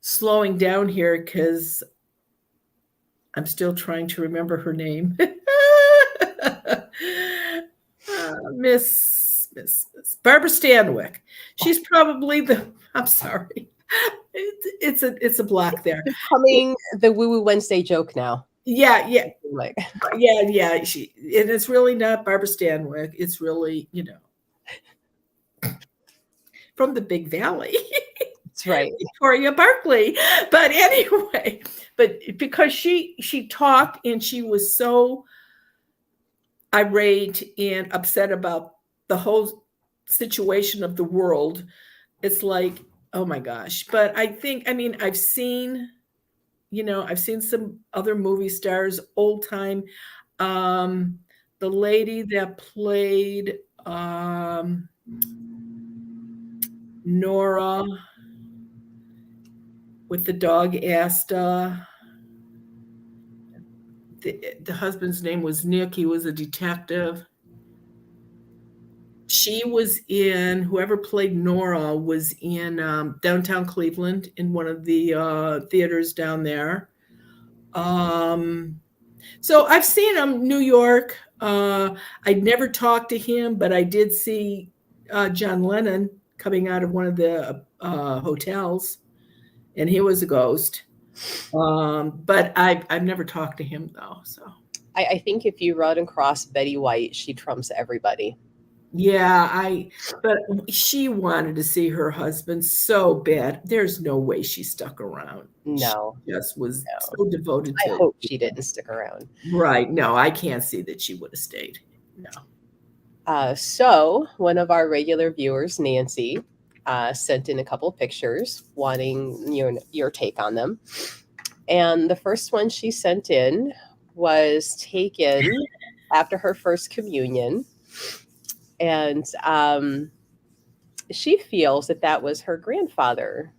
slowing down here because I'm still trying to remember her name. Miss Barbara Stanwyck. She's probably I'm sorry. It's a block there. Becoming the Woo Woo Wednesday joke now. Yeah. Like, Yeah. And it's really not Barbara Stanwyck. It's really, from the Big Valley. That's right. Victoria Barkley. But anyway, because she talked and she was so irate and upset about the whole situation of the world, it's like, oh my gosh. But I've seen some other movie stars, old time. The lady that played Nora with the dog Asta. The husband's name was Nick. He was a detective. She was in, whoever played Nora was in downtown Cleveland in one of the theaters down there. So I've seen him, New York. I'd never talked to him, but I did see John Lennon coming out of one of the hotels, and he was a ghost. But I've never talked to him though. So I think if you run across Betty White, she trumps everybody. Yeah, but she wanted to see her husband so bad. There's no way she stuck around. She No, just was no. so devoted I to hope she didn't stick around. Right. No, I can't see that she would have stayed. No. So one of our regular viewers, Nancy, sent in a couple pictures wanting your take on them. And the first one she sent in was taken after her first communion. And she feels that that was her grandfather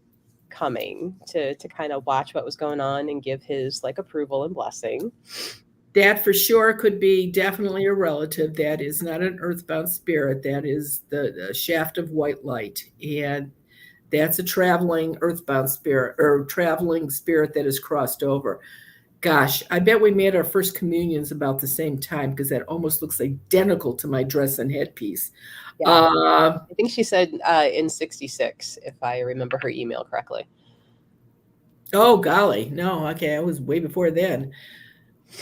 coming to kind of watch what was going on and give his like approval and blessing. That for sure could be definitely a relative. That is not an earthbound spirit. That is the shaft of white light. And that's a traveling earthbound spirit or traveling spirit that has crossed over. Gosh, I bet we made our first communions about the same time because that almost looks identical to my dress and headpiece. Yeah. I think she said in 66, if I remember her email correctly. Oh, golly. No, okay. I was way before then.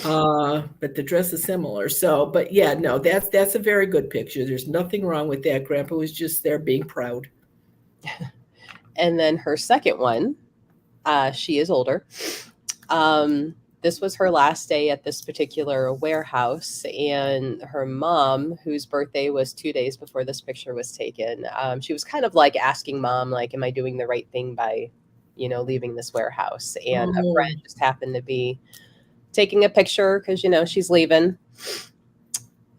But the dress is similar. So, but yeah, no, that's a very good picture. There's nothing wrong with that. Grandpa was just there being proud. And then her second one, she is older. This was her last day at this particular warehouse, and her mom, whose birthday was 2 days before this picture was taken, she was kind of like asking mom, like, am I doing the right thing by, leaving this warehouse? And a Oh, friend just happened to be taking a picture because, she's leaving.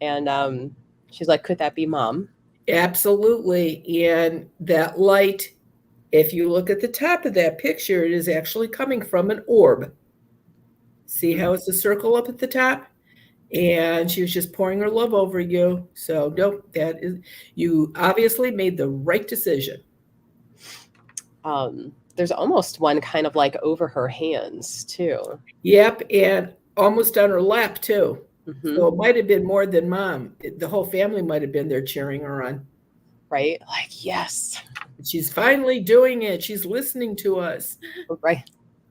And she's like, could that be mom? absolutely. And that light, if you look at the top of that picture, it is actually coming from an orb. See how it's a circle up at the top? And she was just pouring her love over you. So, nope, that is, you obviously made the right decision. There's almost one kind of like over her hands, too. Yep. And almost on her lap, too. Mm-hmm. So it might have been more than mom. The whole family might have been there cheering her on. Right? Like, yes. She's finally doing it. She's listening to us. Right.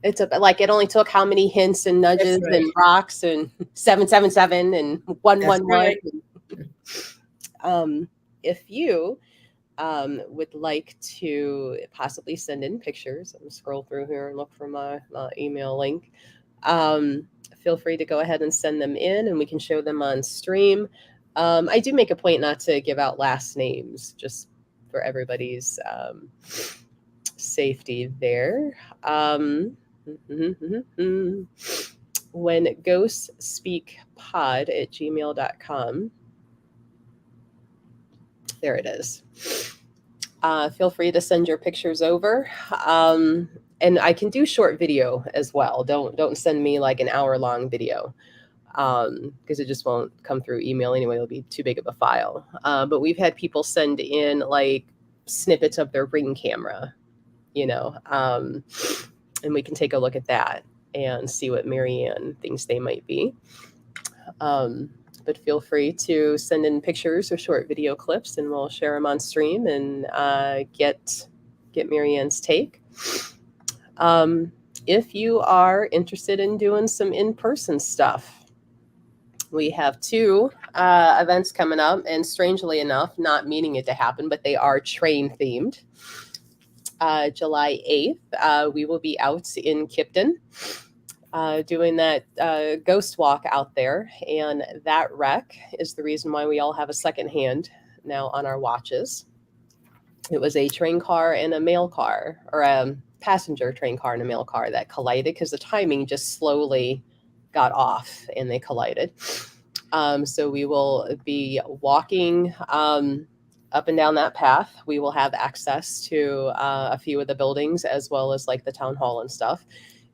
It's like it only took how many hints and nudges Right. and rocks and 777 and 111. Right. If you would like to possibly send in pictures, I'm gonna scroll through here and look for my email link. Feel free to go ahead and send them in, and we can show them on stream. I do make a point not to give out last names, just for everybody's safety there. When ghosts speak pod at gmail.com. There it is. Feel free to send your pictures over. And I can do short video as well. Don't send me like an hour-long video because it just won't come through email anyway. It'll be too big of a file. But we've had people send in like snippets of their Ring camera, and we can take a look at that and see what Marianne thinks they might be. But feel free to send in pictures or short video clips, and we'll share them on stream and get Marianne's take. If you are interested in doing some in-person stuff, we have 2 events coming up, and strangely enough, not meaning it to happen, but they are train themed. July 8th, we will be out in Kipton doing that ghost walk out there. And that wreck is the reason why we all have a second hand now on our watches. It was a train car and a mail car, or a passenger train car and a mail car that collided because the timing just slowly got off and they collided. So we will be walking up and down that path. We will have access to a few of the buildings as well as like the town hall and stuff.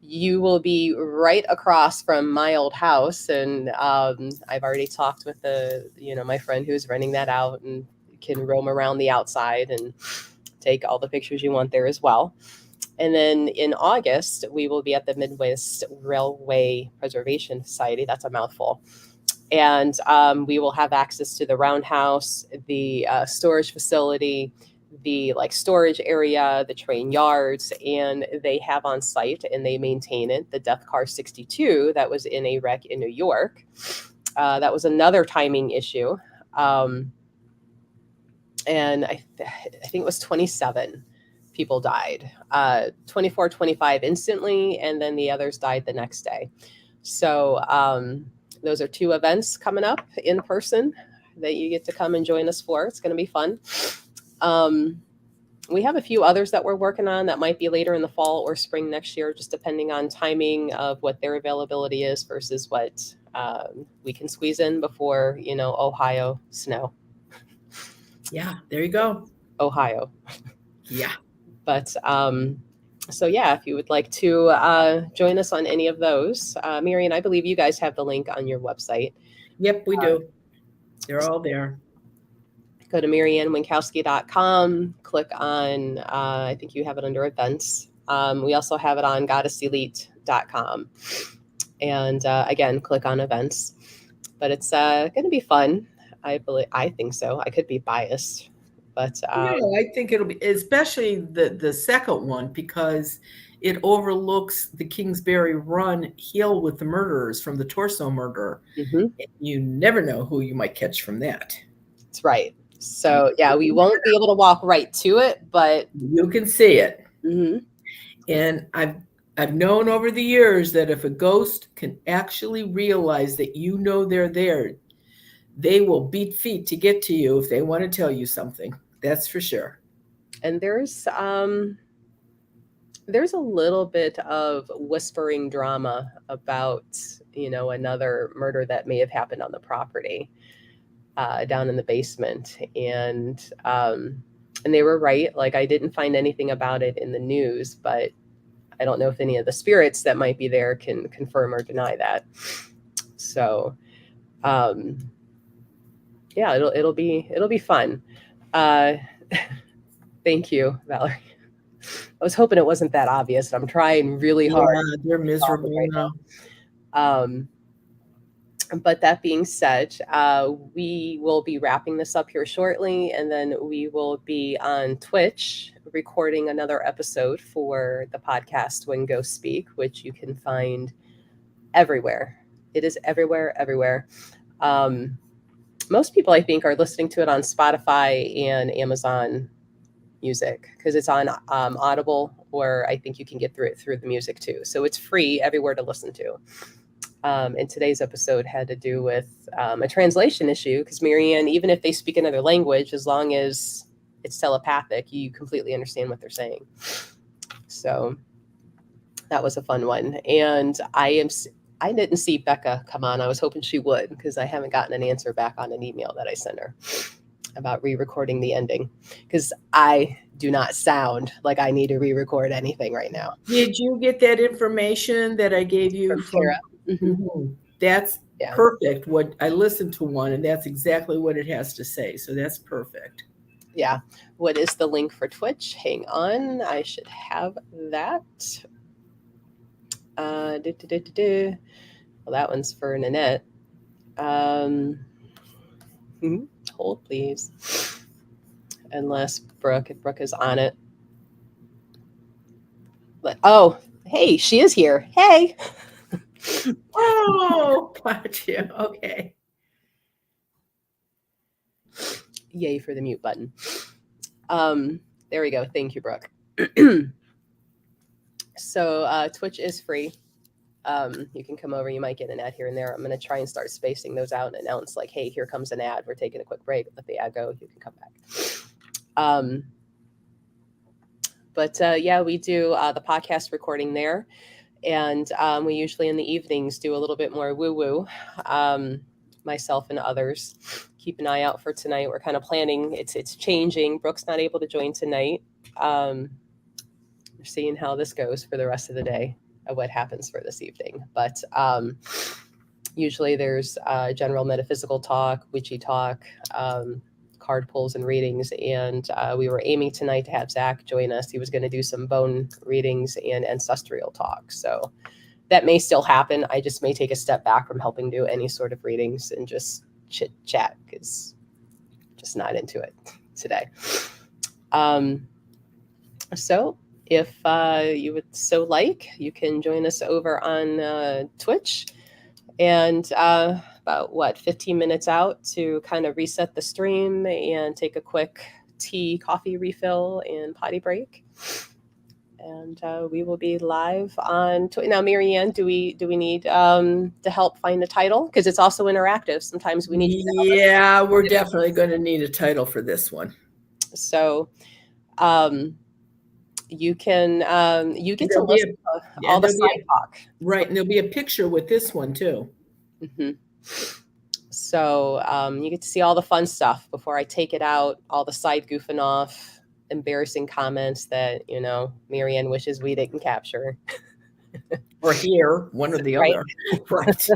You will be right across from my old house, and I've already talked with my friend who's renting that out, and can roam around the outside and take all the pictures you want there as well. And then in August, we will be at the Midwest Railway Preservation Society. That's a mouthful. And we will have access to the roundhouse, the storage facility, the like storage area, the train yards, and they have on site and they maintain it the Death Car 62 that was in a wreck in New York. That was another timing issue. and I think it was 27 people died, 24, 25 instantly, and then the others died the next day. So those are 2 events coming up in person that you get to come and join us for. It's going to be fun. We have a few others that we're working on that might be later in the fall or spring next year, just depending on timing of what their availability is versus what we can squeeze in before, Ohio snow. Yeah, there you go. Ohio. Yeah. But so yeah, if you would like to join us on any of those, Marian, I believe you guys have the link on your website. Yep, we do. They're all there. Go to marianwinkowski.com, click on, I think you have it under events. We also have it on goddesselite.com. And again, click on events. But it's going to be fun. I think so. I could be biased. But No, I think it'll be, especially the second one, because it overlooks the Kingsbury Run hill with the murderers from the Torso murder. Mm-hmm. You never know who you might catch from that. That's right. So yeah, we won't be able to walk right to it, but you can see it. Mm-hmm. And I've known over the years that if a ghost can actually realize that they're there, they will beat feet to get to you if they want to tell you something. That's for sure. And there's a little bit of whispering drama about, another murder that may have happened on the property down in the basement. And they were right. Like, I didn't find anything about it in the news, but I don't know if any of the spirits that might be there can confirm or deny that. So, yeah, it'll be fun. Thank you, Valerie. I was hoping it wasn't that obvious. I'm trying really hard. Yeah, they're miserable right now. But that being said, we will be wrapping this up here shortly, and then we will be on Twitch recording another episode for the podcast When Ghosts Speak, which you can find everywhere. It is everywhere. Most people, I think, are listening to it on Spotify and Amazon Music because it's on Audible, or I think you can get through the music too. So it's free everywhere to listen to. And today's episode had to do with a translation issue because Marianne, even if they speak another language, as long as it's telepathic, you completely understand what they're saying. So that was a fun one. And I didn't see Becca come on. I was hoping she would because I haven't gotten an answer back on an email that I sent her about re-recording the ending because I do not sound like I need to re-record anything right now. Did you get that information that I gave you from Sarah? Mm-hmm. That's perfect. What I listened to one, and that's exactly what it has to say. So that's perfect. Yeah. What is the link for Twitch? Hang on. I should have that. Well, that one's for Nanette. Hold, please. Unless if Brooke is on it. Oh, hey, she is here. Hey. Oh, gotcha. Okay. Yay for the mute button. There we go. Thank you, Brooke. So Twitch is free. You can come over. You might get an ad here and there. I'm going to try and start spacing those out and announce like, hey, here comes an ad. We're taking a quick break. Let the ad go. You can come back. But yeah, we do the podcast recording there. And we usually in the evenings do a little bit more woo-woo. Myself and others. Keep an eye out for tonight. We're kind of planning. It's changing. Brooke's not able to join tonight. We're seeing how this goes for the rest of the day of what happens for this evening. But usually there's general metaphysical talk, witchy talk, card pulls and readings. And we were aiming tonight to have Zach join us. He was going to do some bone readings and ancestral talk. So that may still happen. I just may take a step back from helping do any sort of readings and just chit chat because just not into it today. So if you would so like, you can join us over on Twitch. And about 15 minutes out to kind of reset the stream and take a quick tea, coffee refill, and potty break. And we will be live on now. Marianne, do we need to help find the title, because it's also interactive? Sometimes we need. Yeah, we're definitely going to need a title for this one. So, you can you get to listen to all the side talk. Right, and there'll be a picture with this one too. Mm-hmm. So you get to see all the fun stuff before I take it out, all the side goofing off, embarrassing comments that, Marianne wishes we didn't capture. Or hear, one or the Right. other. Right.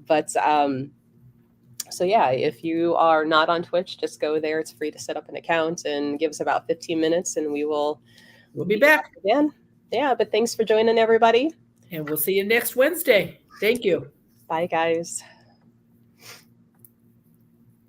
But so yeah, if you are not on Twitch, just go there. It's free to set up an account and give us about 15 minutes and we'll be back again. Yeah, but thanks for joining, everybody. And we'll see you next Wednesday. Thank you. Bye, guys.